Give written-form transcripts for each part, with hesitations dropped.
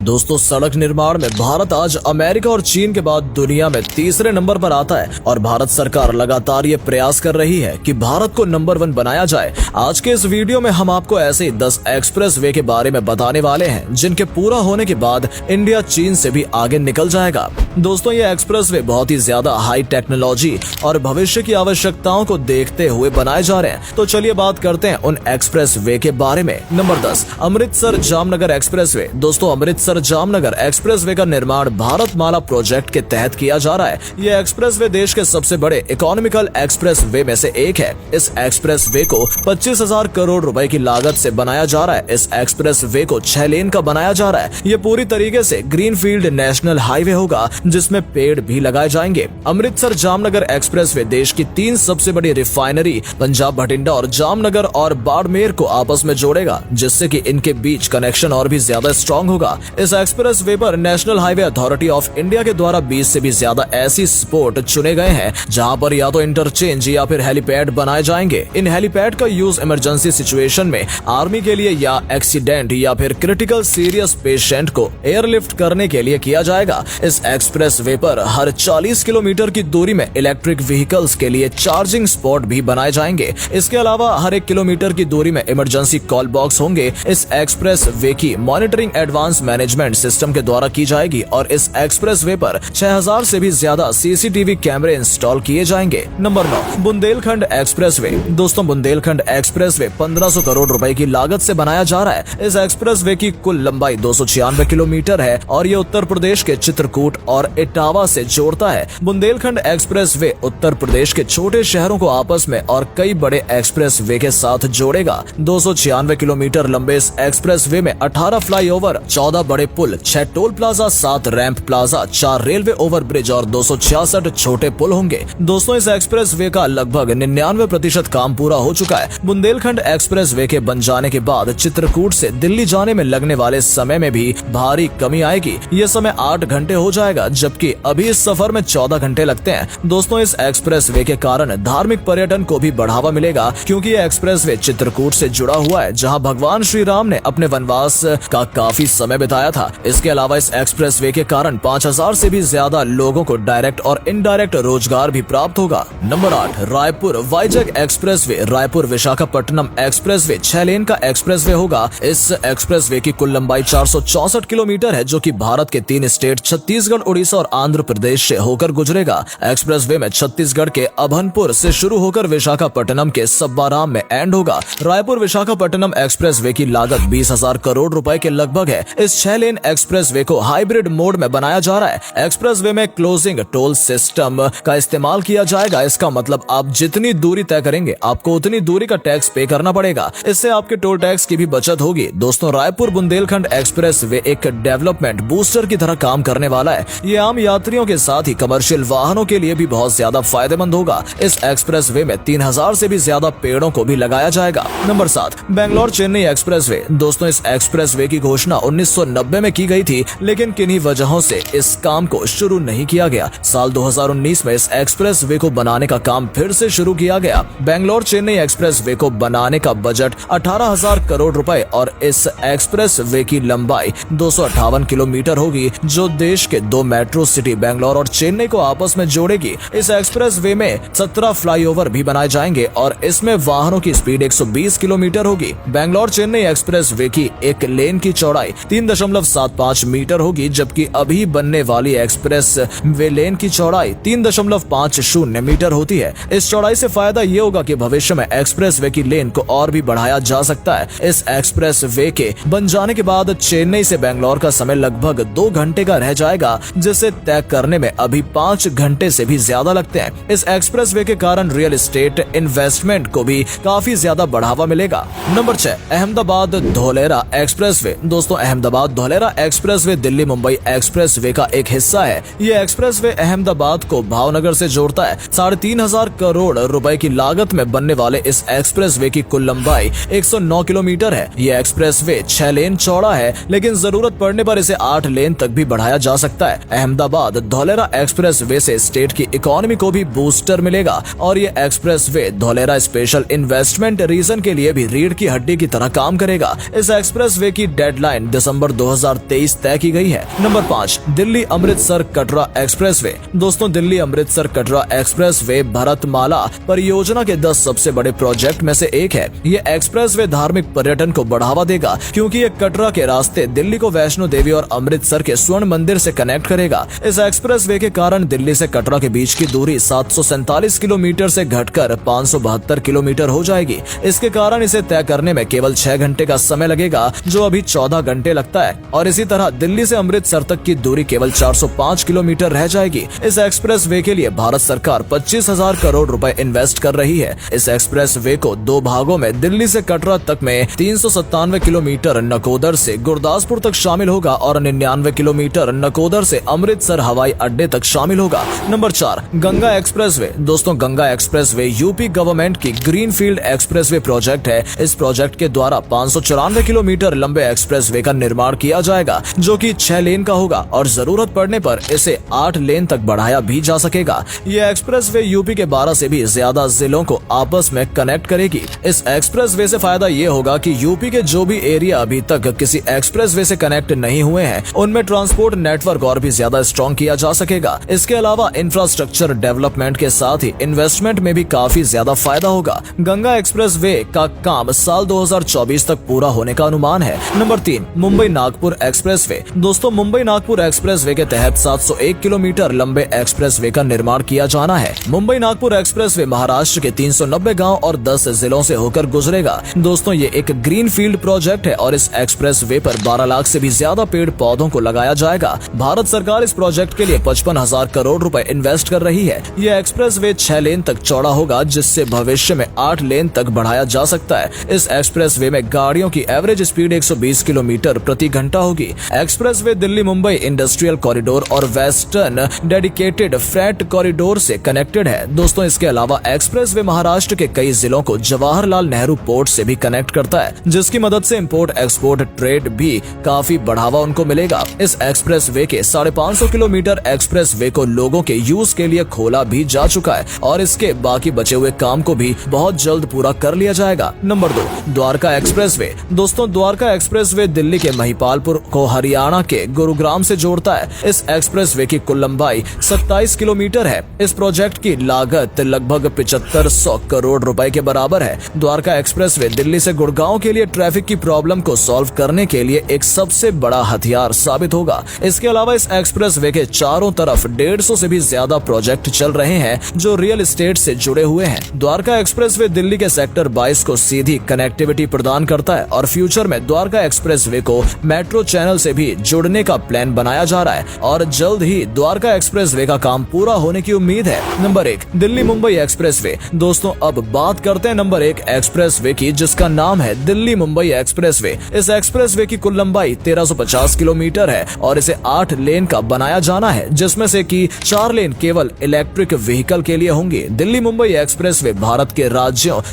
दोस्तों, सड़क निर्माण में भारत आज अमेरिका और चीन के बाद दुनिया में तीसरे नंबर पर आता है और भारत सरकार लगातार ये प्रयास कर रही है कि भारत को नंबर 1 बनाया जाए। आज के इस वीडियो में हम आपको ऐसे ही 10 एक्सप्रेस वे के बारे में बताने वाले हैं जिनके पूरा होने के बाद इंडिया चीन से भी आगे निकल जाएगा। दोस्तों, ये एक्सप्रेस वे बहुत ही ज्यादा हाई टेक्नोलॉजी और भविष्य की आवश्यकताओं को देखते हुए बनाए जा रहे हैं। तो चलिए बात करते हैं उन एक्सप्रेस वे के बारे में। Number 10, Amritsar Jamnagar express way. दोस्तों, अमृतसर जामनगर एक्सप्रेसवे का निर्माण भारतमाला प्रोजेक्ट के तहत किया जा रहा है। यह एक्सप्रेसवे देश के सबसे बड़े इकोनॉमिकल एक्सप्रेसवे में से एक है। इस एक्सप्रेसवे को 25,000 करोड़ रुपए की लागत से बनाया जा रहा है। इस एक्सप्रेसवे को 6 लेन का बनाया जा रहा है। ये पूरी तरीके से ग्रीनफील्ड नेशनल हाईवे होगा जिसमें पेड़ भी लगाए जाएंगे। अमृतसर जामनगर एक्सप्रेसवे देश की 3 सबसे बड़ी रिफाइनरी पंजाब भटिंडा और जामनगर और बाड़मेर को आपस में जोड़ेगा, जिससे कि इनके बीच कनेक्शन और भी ज्यादा स्ट्रॉन्ग होगा। इस एक्सप्रेस वे पर national highway authority of India के द्वारा 20 से भी ज्यादा ऐसी स्पॉट चुने गए हैं जहां पर या तो इंटरचेंज या फिर हेलीपैड बनाए जाएंगे। इन हेलीपैड का यूज इमरजेंसी सिचुएशन में आर्मी के लिए या एक्सीडेंट या फिर क्रिटिकल सीरियस पेशेंट को एयरलिफ्ट करने के लिए किया जाएगा। इस एक्सप्रेस वे पर हर 40 किलोमीटर की दूरी में इलेक्ट्रिक व्हीकल्स के लिए चार्जिंग स्पॉट भी बनाए जाएंगे। इसके अलावा हर 1 किलोमीटर की दूरी में इमरजेंसी कॉल बॉक्स होंगे। इस एक्सप्रेस वे की मॉनिटरिंग एडवांस मैनेजमेंट सिस्टम के द्वारा की जाएगी और इस एक्सप्रेस वे पर 6000 से भी ज्यादा सीसीटीवी कैमरे इंस्टॉल किए जाएंगे। Number 9, Bundelkhand express way. दोस्तों, बुंदेलखंड एक्सप्रेस वे 1500 करोड़ रुपए की लागत से बनाया जा रहा है। इस एक्सप्रेस वे की कुल लंबाई 296 किलोमीटर है और ये उत्तर प्रदेश के चित्रकूट और इटावा से जोड़ता है। बुंदेलखंड एक्सप्रेस वे उत्तर प्रदेश के छोटे शहरों को आपस में और कई बड़े एक्सप्रेस वे के साथ जोड़ेगा। 296 किलोमीटर लंबे इस एक्सप्रेस वे में 18 फ्लाईओवर, 14 बड़े पुल, 6 toll plaza, 7 ramp plaza, 4 railway over bridge और 266 छोटे पुल होंगे। दोस्तों, इस एक्सप्रेस वे का लगभग 99% काम पूरा हो चुका है। बुंदेलखंड एक्सप्रेस वे के बन जाने के बाद चित्रकूट से दिल्ली जाने में लगने वाले समय में भी भारी कमी आएगी। ये समय 8 घंटे हो जाएगा, जबकि अभी इस सफर में 14 घंटे लगते हैं। दोस्तों, इस एक्सप्रेस वे के कारण धार्मिक पर्यटन को भी बढ़ावा मिलेगा, क्योंकि ये एक्सप्रेस वे चित्रकूट से जुड़ा हुआ है, जहाँ भगवान श्री राम ने अपने वनवास का काफी समय बिताया था। इसके अलावा इस एक्सप्रेस वे के कारण 5000 से भी ज्यादा लोगों को डायरेक्ट और इनडायरेक्ट रोजगार भी प्राप्त होगा। Number 8, Raipur Vizag express way. Raipur Visakhapatnam express way 6 लेन का एक्सप्रेस वे होगा। इस एक्सप्रेस वे की कुल लंबाई 464 किलोमीटर है, जो कि भारत के 3 स्टेट छत्तीसगढ़, उड़ीसा और आंध्र प्रदेश से होकर गुजरेगा। एक्सप्रेस वे में छत्तीसगढ़ के अभनपुर से शुरू होकर विशाखापट्टनम के सब्बाराम में एंड होगा। रायपुर विशाखापट्टनम एक्सप्रेस वे की लागत 20,000 करोड़ रुपए के लगभग है। इस 6 लेन एक्सप्रेस वे को हाइब्रिड मोड में बनाया जा रहा है। एक्सप्रेस वे में क्लोजिंग टोल सिस्टम का इस्तेमाल किया जाएगा। इसका मतलब आप जितनी दूरी तय करेंगे आपको उतनी दूरी का टैक्स पे करना पड़ेगा। इससे आपके टोल टैक्स की भी बचत होगी। दोस्तों, रायपुर बुंदेलखंड एक्सप्रेस वे एक डेवलपमेंट बूस्टर की तरह काम करने वाला है। ये आम यात्रियों के साथ ही कमर्शियल वाहनों के लिए भी बहुत ज्यादा फायदेमंद होगा। इस एक्सप्रेस वे में 3000 से भी ज्यादा पेड़ों को भी लगाया जाएगा। Number 7, Bangalore Chennai express way. दोस्तों, इस एक्सप्रेस वे की घोषणा 1990 में की गई थी, लेकिन किन्हीं वजहों से इस काम को शुरू नहीं किया गया। साल 2019 में इस एक्सप्रेस वे को बनाने का काम फिर से शुरू किया गया। बेंगलोर चेन्नई एक्सप्रेस वे को बनाने का बजट 18,000 करोड़ रुपए और इस एक्सप्रेस वे की लंबाई 258 किलोमीटर होगी, जो देश के 2 मेट्रो सिटी बेंगलोर और चेन्नई को आपस में जोड़ेगी। इस एक्सप्रेस वे में 17 फ्लाईओवर भी बनाए जाएंगे और इसमें वाहनों की स्पीड 120 किलोमीटर होगी। बेंगलोर चेन्नई एक्सप्रेस वे की एक लेन की चौड़ाई 3.75 मीटर होगी, जबकि अभी बनने वाली एक्सप्रेस वे लेन की चौड़ाई 3.50 मीटर होती है। इस चौड़ाई से फायदा ये होगा कि भविष्य में एक्सप्रेस वे की लेन को और भी बढ़ाया जा सकता है। इस एक्सप्रेस वे के बन जाने के बाद चेन्नई से बेंगलोर का समय लगभग 2 घंटे का रह जाएगा, जिसे तय करने में अभी 5 घंटे से भी ज्यादा लगते हैं। इस एक्सप्रेस वे के कारण रियल एस्टेट इन्वेस्टमेंट को भी काफी ज्यादा बढ़ावा मिलेगा। Number 6, Ahmedabad Dholera expressway. दोस्तों, Ahmedabad Dholera expressway Delhi Mumbai expressway का एक हिस्सा है। ये एक्सप्रेस वे अहमदाबाद को भावनगर से जोड़ता है। 3,500 करोड़ रुपए की लागत में बनने वाले इस एक्सप्रेस वे की कुल लंबाई 109 किलोमीटर है। ये एक्सप्रेस वे 6 लेन चौड़ा है, लेकिन जरूरत पड़ने पर इसे 8 लेन तक भी बढ़ाया जा सकता है। अहमदाबाद धोलेरा एक्सप्रेस वे से स्टेट की इकोनॉमी को भी बूस्टर मिलेगा और ये express way Dholera special investment region के लिए भी रीढ़ की हड्डी की तरह काम करेगा। इस एक्सप्रेस वे की डेडलाइन दिसंबर 2023 तय की गई है। Number 5, Delhi Amritsar Katra expressway. दोस्तों, दिल्ली अमृतसर कटरा एक्सप्रेसवे भारतमाला परियोजना के 10 सबसे बड़े प्रोजेक्ट में से एक है। ये एक्सप्रेसवे धार्मिक पर्यटन को बढ़ावा देगा, क्योंकि ये कटरा के रास्ते दिल्ली को वैष्णो देवी और अमृतसर के स्वर्ण मंदिर से कनेक्ट करेगा। इस एक्सप्रेसवे के कारण दिल्ली से कटरा के बीच की दूरी 747 किलोमीटर से घटकर 572 किलोमीटर हो जाएगी। इसके कारण इसे तय करने में केवल 6 घंटे का समय लगेगा, जो अभी 14 घंटे लगता है। और इसी तरह दिल्ली से अमृतसर तक की दूरी केवल 405 किलोमीटर रह जाएगी। इस एक्सप्रेसवे के लिए भारत सरकार 25,000 करोड़ रुपए इन्वेस्ट कर रही है। इस एक्सप्रेसवे को 2 भागों में दिल्ली से कटरा तक में 397 किलोमीटर नकोदर से गुरदासपुर तक शामिल होगा और 99 किलोमीटर नकोदर से अमृतसर हवाई अड्डे तक शामिल होगा। Number 4, Ganga expressway. दोस्तों, गंगा एक्सप्रेसवे यूपी गवर्नमेंट की ग्रीनफील्ड एक्सप्रेसवे प्रोजेक्ट है। इस प्रोजेक्ट के द्वारा 594 किलोमीटर लंबे एक्सप्रेसवे का निर्माण किया जाएगा, जो कि 6 लेन का होगा और जरूरत पड़ने पर इसे 8 लेन तक बढ़ाया भी जा सकेगा। ये एक्सप्रेसवे यूपी के 12 से भी ज्यादा जिलों को आपस में कनेक्ट करेगी। इस एक्सप्रेसवे से फायदा ये होगा कि यूपी के जो भी एरिया अभी तक किसी एक्सप्रेसवे से कनेक्ट नहीं हुए हैं, उनमें ट्रांसपोर्ट नेटवर्क और भी ज्यादा स्ट्रॉन्ग किया जा सकेगा। इसके अलावा इंफ्रास्ट्रक्चर डेवलपमेंट के साथ ही इन्वेस्टमेंट में भी काफी ज्यादा फायदा होगा। गंगा एक्सप्रेसवे का काम साल 2024 तक पूरा होने का अनुमान है। Number 3, Mumbai Nagpur expressway. दोस्तों, मुंबई नागपुर एक्सप्रेसवे के तहत 701 किलोमीटर लंबे एक्सप्रेसवे का निर्माण किया जाना है। मुंबई नागपुर एक्सप्रेसवे महाराष्ट्र के 390 गांव और 10 जिलों से होकर गुजरेगा। दोस्तों, ये एक ग्रीन फील्ड प्रोजेक्ट है और इस एक्सप्रेसवे पर 12 लाख से भी ज्यादा पेड़ पौधों को लगाया जाएगा। भारत सरकार इस प्रोजेक्ट के लिए 55,000 करोड़ रुपए इन्वेस्ट कर रही है। यह एक्सप्रेसवे 6 लेन तक चौड़ा होगा, जिससे भविष्य में 8 लेन तक बढ़ाया जा सकता है। इस एक्सप्रेसवे में गाड़ियों की एवरेज स्पीड 120 किलोमीटर प्रति घंटा होगी। Expressway Delhi Mumbai industrial corridor और वेस्टर्न डेडिकेटेड फ्रेट कॉरिडोर से कनेक्टेड है। दोस्तों, इसके अलावा एक्सप्रेसवे महाराष्ट्र के कई जिलों को जवाहरलाल नेहरू पोर्ट से भी कनेक्ट करता है, जिसकी मदद से इंपोर्ट एक्सपोर्ट ट्रेड भी काफी बढ़ावा उनको मिलेगा। इस एक्सप्रेसवे के 550 किलोमीटर एक्सप्रेसवे को लोगों के यूज के लिए खोला भी जा चुका है और इसके बाकी बचे हुए काम को भी बहुत जल्द पूरा कर लिया जाएगा। Number 2, Dwarka expressway. दोस्तों, द्वारका एक्सप्रेसवे दिल्ली के महिपालपुर को हरियाणा के गुरुग्राम से जोड़ता है। इस एक्सप्रेसवे की कुल लंबाई 27 किलोमीटर है। इस प्रोजेक्ट की लागत लगभग 7500 करोड़ रुपए के बराबर है। द्वारका एक्सप्रेसवे दिल्ली से गुड़गांव के लिए ट्रैफिक की प्रॉब्लम को सॉल्व करने के लिए एक सबसे बड़ा हथियार साबित होगा। इसके अलावा इस एक्सप्रेसवे के चारों तरफ 150 से भी ज्यादा प्रोजेक्ट चल रहे हैं, जो रियल एस्टेट से जुड़े हुए हैं। द्वारका एक्सप्रेसवे दिल्ली के सेक्टर 22 को सीधी कनेक्टिविटी प्रदान करता है और फ्यूचर में द्वारका एक्सप्रेसवे को मेट्रो चैनल से भी जोड़ने का प्लान बनाया जा रहा है और जल्द ही द्वारका एक्सप्रेसवे का काम पूरा होने की उम्मीद है। Number 1, Delhi Mumbai expressway. दोस्तों, अब बात करते हैं नंबर 1 एक्सप्रेसवे की, जिसका नाम है दिल्ली मुंबई एक्सप्रेसवे। इस एक्सप्रेसवे की कुल लंबाई 1350 किलोमीटर है और इसे 8 लेन का बनाया जाना है, जिसमें से कि 4 लेन केवल इलेक्ट्रिक व्हीकल के लिए होंगे। दिल्ली मुंबई एक्सप्रेसवे भारत के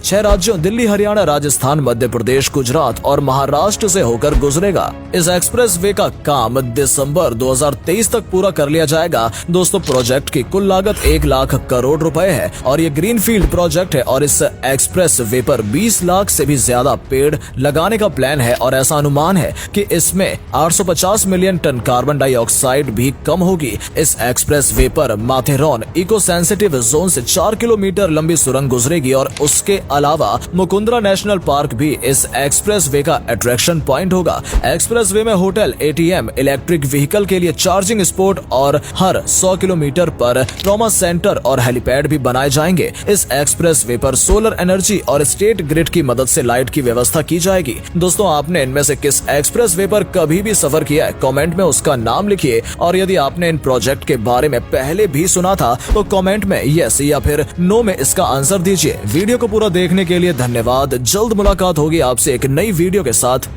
6 राज्यों दिल्ली, हरियाणा, राजस्थान, मध्य प्रदेश, गुजरात और महाराष्ट्र से होकर गुजरेगा। इस एक्सप्रेसवे का काम दिसंबर 2023 तक पूरा कर लिया जाएगा। दोस्तों, प्रोजेक्ट की कुल लागत 1 लाख करोड़ रुपए है और ये ग्रीनफील्ड प्रोजेक्ट है और इस एक्सप्रेसवे पर 20 लाख से भी ज्यादा पेड़ लगाने का प्लान है और ऐसा अनुमान है कि इसमें 850 मिलियन टन कार्बन डाइऑक्साइड भी कम होगी। इस एक्सप्रेसवे पर माथेरॉन इको सेंसिटिव जोन से 4 किलोमीटर लंबी सुरंग गुजरेगी और उसके अलावा मुकुंदरा नेशनल पार्क भी इस एक्सप्रेसवे का अट्रैक्शन पॉइंट होगा। एक्सप्रेसवे में होटल, एटीएम, इलेक्ट्रिक व्हीकल के लिए चार्जिंग स्पॉट और हर 100 किलोमीटर पर ट्रॉमा सेंटर और हेलीपैड भी बनाए जाएंगे। इस एक्सप्रेसवे पर सोलर एनर्जी और स्टेट ग्रिड की मदद से लाइट की व्यवस्था की जाएगी। दोस्तों, आपने इनमें से किस एक्सप्रेसवे पर कभी भी सफर किया है? कमेंट में उसका नाम लिखिए और यदि आपने इन प्रोजेक्ट के बारे में पहले भी सुना था तो कमेंट में यस या फिर नो में इसका आंसर दीजिए। वीडियो को पूरा देखने के लिए धन्यवाद। जल्द मुलाकात होगी आपसे एक नई वीडियो के साथ।